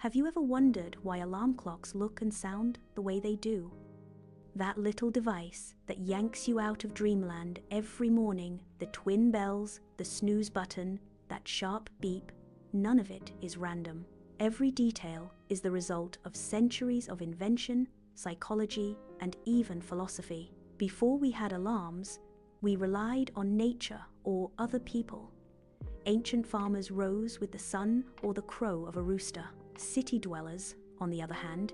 Have you ever wondered why alarm clocks look and sound the way they do? That little device that yanks you out of dreamland every morning, the twin bells, the snooze button, that sharp beep, none of it is random. Every detail is the result of centuries of invention, psychology, and even philosophy. Before we had alarms, we relied on nature or other people. Ancient farmers rose with the sun or the crow of a rooster. City dwellers, on the other hand,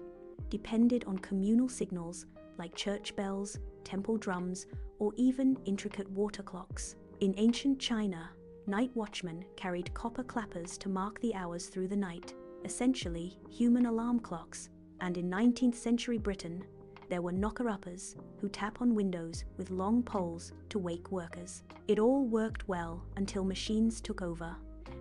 depended on communal signals like church bells, temple drums, or even intricate water clocks. In ancient China, night watchmen carried copper clappers to mark the hours through the night, essentially human alarm clocks. And in 19th century Britain, there were knocker-uppers who tap on windows with long poles to wake workers. It all worked well until machines took over,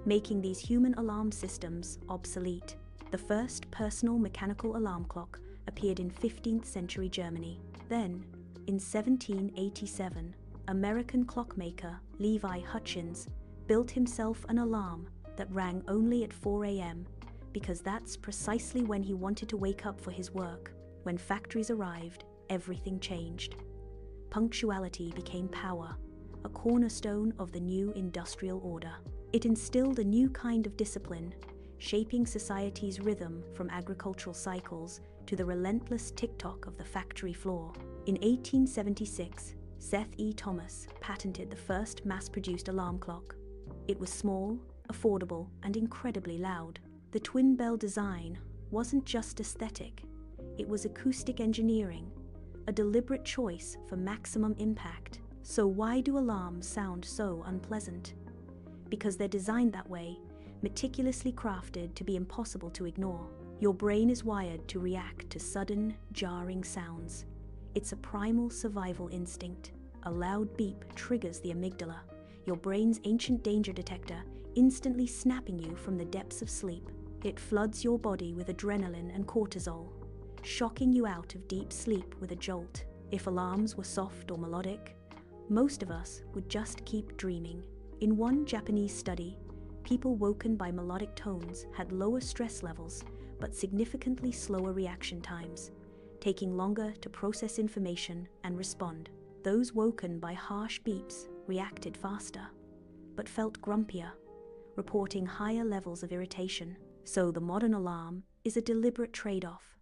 making these human alarm systems obsolete. The first personal mechanical alarm clock appeared in 15th century Germany. Then, in 1787, American clockmaker Levi Hutchins built himself an alarm that rang only at 4 a.m. because that's precisely when he wanted to wake up for his work. When factories arrived, everything changed. Punctuality became power, a cornerstone of the new industrial order. It instilled a new kind of discipline, shaping society's rhythm from agricultural cycles to the relentless tick-tock of the factory floor. In 1876, Seth E. Thomas patented the first mass-produced alarm clock. It was small, affordable, and incredibly loud. The twin bell design wasn't just aesthetic, it was acoustic engineering, a deliberate choice for maximum impact. So why do alarms sound so unpleasant? Because they're designed that way, meticulously crafted to be impossible to ignore. Your brain is wired to react to sudden, jarring sounds. It's a primal survival instinct. A loud beep triggers the amygdala, your brain's ancient danger detector, instantly snapping you from the depths of sleep. It floods your body with adrenaline and cortisol, shocking you out of deep sleep with a jolt. If alarms were soft or melodic, most of us would just keep dreaming. In one Japanese study, people woken by melodic tones had lower stress levels, but significantly slower reaction times, taking longer to process information and respond. Those woken by harsh beeps reacted faster, but felt grumpier, reporting higher levels of irritation. So the modern alarm is a deliberate trade-off,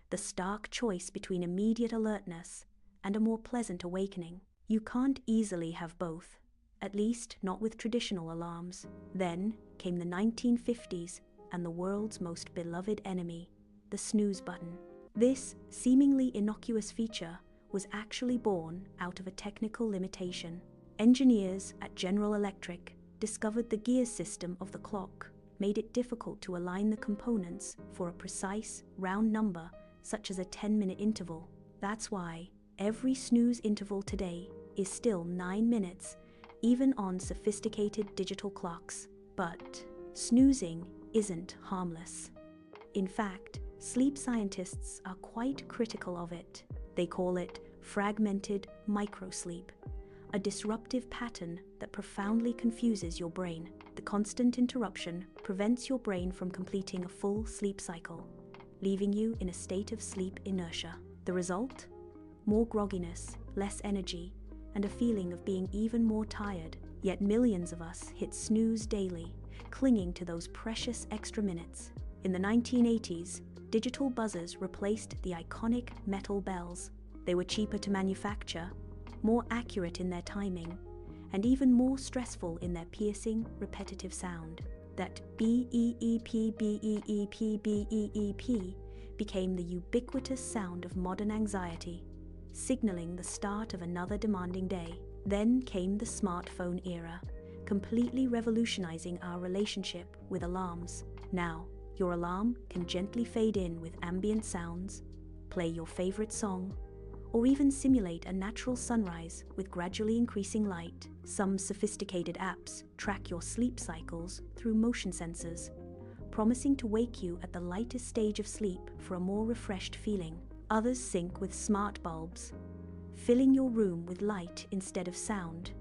the stark choice between immediate alertness and a more pleasant awakening. You can't easily have both, at least not with traditional alarms. Then came the 1950s and the world's most beloved enemy, the snooze button. This seemingly innocuous feature was actually born out of a technical limitation. Engineers at General Electric discovered the gear system of the clock made it difficult to align the components for a precise, round number such as a 10-minute interval. That's why every snooze interval today is still 9 minutes, even on sophisticated digital clocks. But snoozing isn't harmless. In fact, sleep scientists are quite critical of it. They call it fragmented microsleep, a disruptive pattern that profoundly confuses your brain. The constant interruption prevents your brain from completing a full sleep cycle, leaving you in a state of sleep inertia. The result? More grogginess, less energy, and a feeling of being even more tired. Yet millions of us hit snooze daily, clinging to those precious extra minutes. In the 1980s, digital buzzers replaced the iconic metal bells. They were cheaper to manufacture, more accurate in their timing, and even more stressful in their piercing, repetitive sound. That beep, beep, beep became the ubiquitous sound of modern anxiety, signaling the start of another demanding day. Then came the smartphone era, completely revolutionizing our relationship with alarms. Now, your alarm can gently fade in with ambient sounds, play your favorite song, or even simulate a natural sunrise with gradually increasing light. Some sophisticated apps track your sleep cycles through motion sensors, promising to wake you at the lightest stage of sleep for a more refreshed feeling. Others sync with smart bulbs, filling your room with light instead of sound,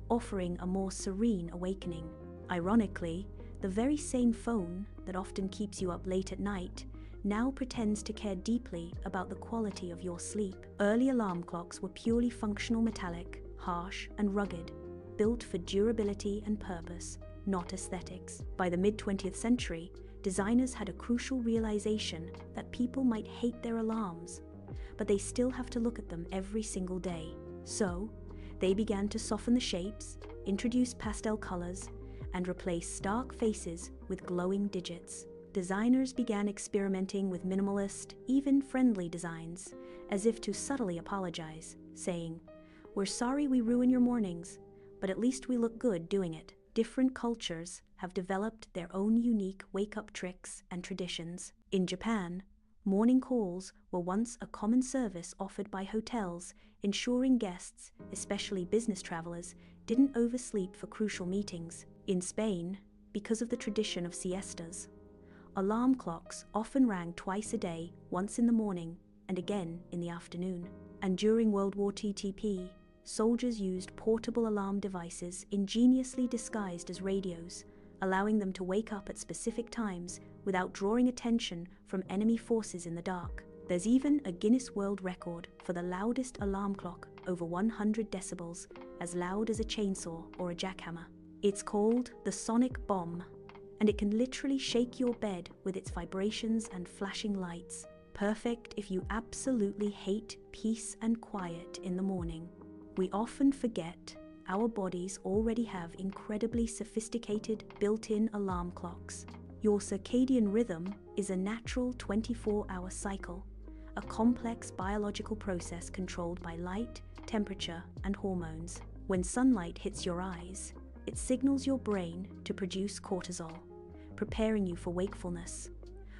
offering a more serene awakening. Ironically, the very same phone that often keeps you up late at night now pretends to care deeply about the quality of your sleep. Early alarm clocks were purely functional, metallic, harsh, and rugged, built for durability and purpose, not aesthetics. By the mid-20th century, designers had a crucial realization that people might hate their alarms, but they still have to look at them every single day. So, they began to soften the shapes, introduce pastel colors, and replace stark faces with glowing digits. Designers began experimenting with minimalist, even friendly designs, as if to subtly apologize, saying, "We're sorry we ruin your mornings, but at least we look good doing it." Different cultures have developed their own unique wake-up tricks and traditions. In Japan, morning calls were once a common service offered by hotels, ensuring guests, especially business travelers, didn't oversleep for crucial meetings. In Spain, because of the tradition of siestas, alarm clocks often rang twice a day, once in the morning and again in the afternoon. And during World War II, soldiers used portable alarm devices ingeniously disguised as radios, allowing them to wake up at specific times without drawing attention from enemy forces in the dark. There's even a Guinness World Record for the loudest alarm clock, over 100 decibels, as loud as a chainsaw or a jackhammer. It's called the sonic bomb, and it can literally shake your bed with its vibrations and flashing lights. Perfect if you absolutely hate peace and quiet in the morning. We often forget our bodies already have incredibly sophisticated built-in alarm clocks. Your circadian rhythm is a natural 24-hour cycle, a complex biological process controlled by light, temperature, and hormones. When sunlight hits your eyes, it signals your brain to produce cortisol, preparing you for wakefulness.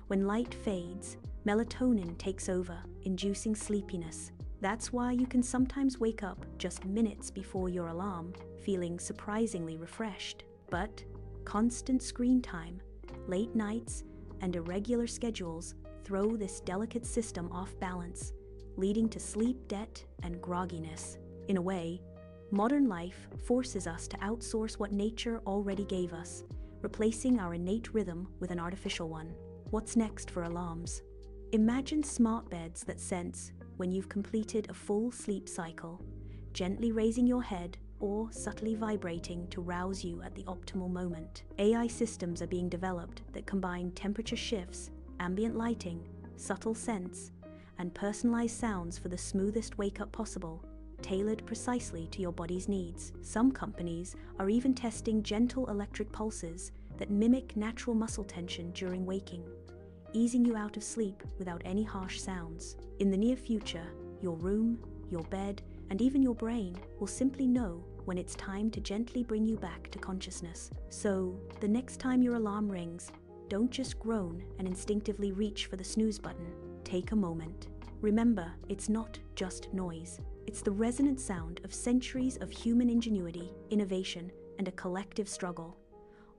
When light fades, melatonin takes over, inducing sleepiness. That's why you can sometimes wake up just minutes before your alarm, feeling surprisingly refreshed. But constant screen time, late nights, and irregular schedules throw this delicate system off balance, leading to sleep debt and grogginess. In a way, modern life forces us to outsource what nature already gave us, replacing our innate rhythm with an artificial one. What's next for alarms? Imagine smart beds that sense when you've completed a full sleep cycle, gently raising your head or subtly vibrating to rouse you at the optimal moment. AI systems are being developed that combine temperature shifts, ambient lighting, subtle scents, and personalized sounds for the smoothest wake-up possible, tailored precisely to your body's needs. Some companies are even testing gentle electric pulses that mimic natural muscle tension during waking, easing you out of sleep without any harsh sounds. In the near future, your room, your bed, and even your brain will simply know when it's time to gently bring you back to consciousness. So, the next time your alarm rings, don't just groan and instinctively reach for the snooze button. Take a moment. Remember, it's not just noise. It's the resonant sound of centuries of human ingenuity, innovation, and a collective struggle,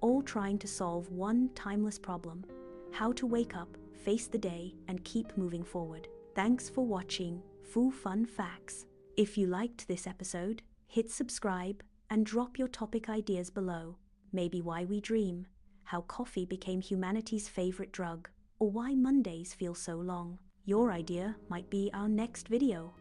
all trying to solve one timeless problem: how to wake up, face the day, and keep moving forward. Thanks for watching Foo Fun Facts. If you liked this episode, hit subscribe and drop your topic ideas below. Maybe why we dream, how coffee became humanity's favorite drug, or why Mondays feel so long. Your idea might be our next video.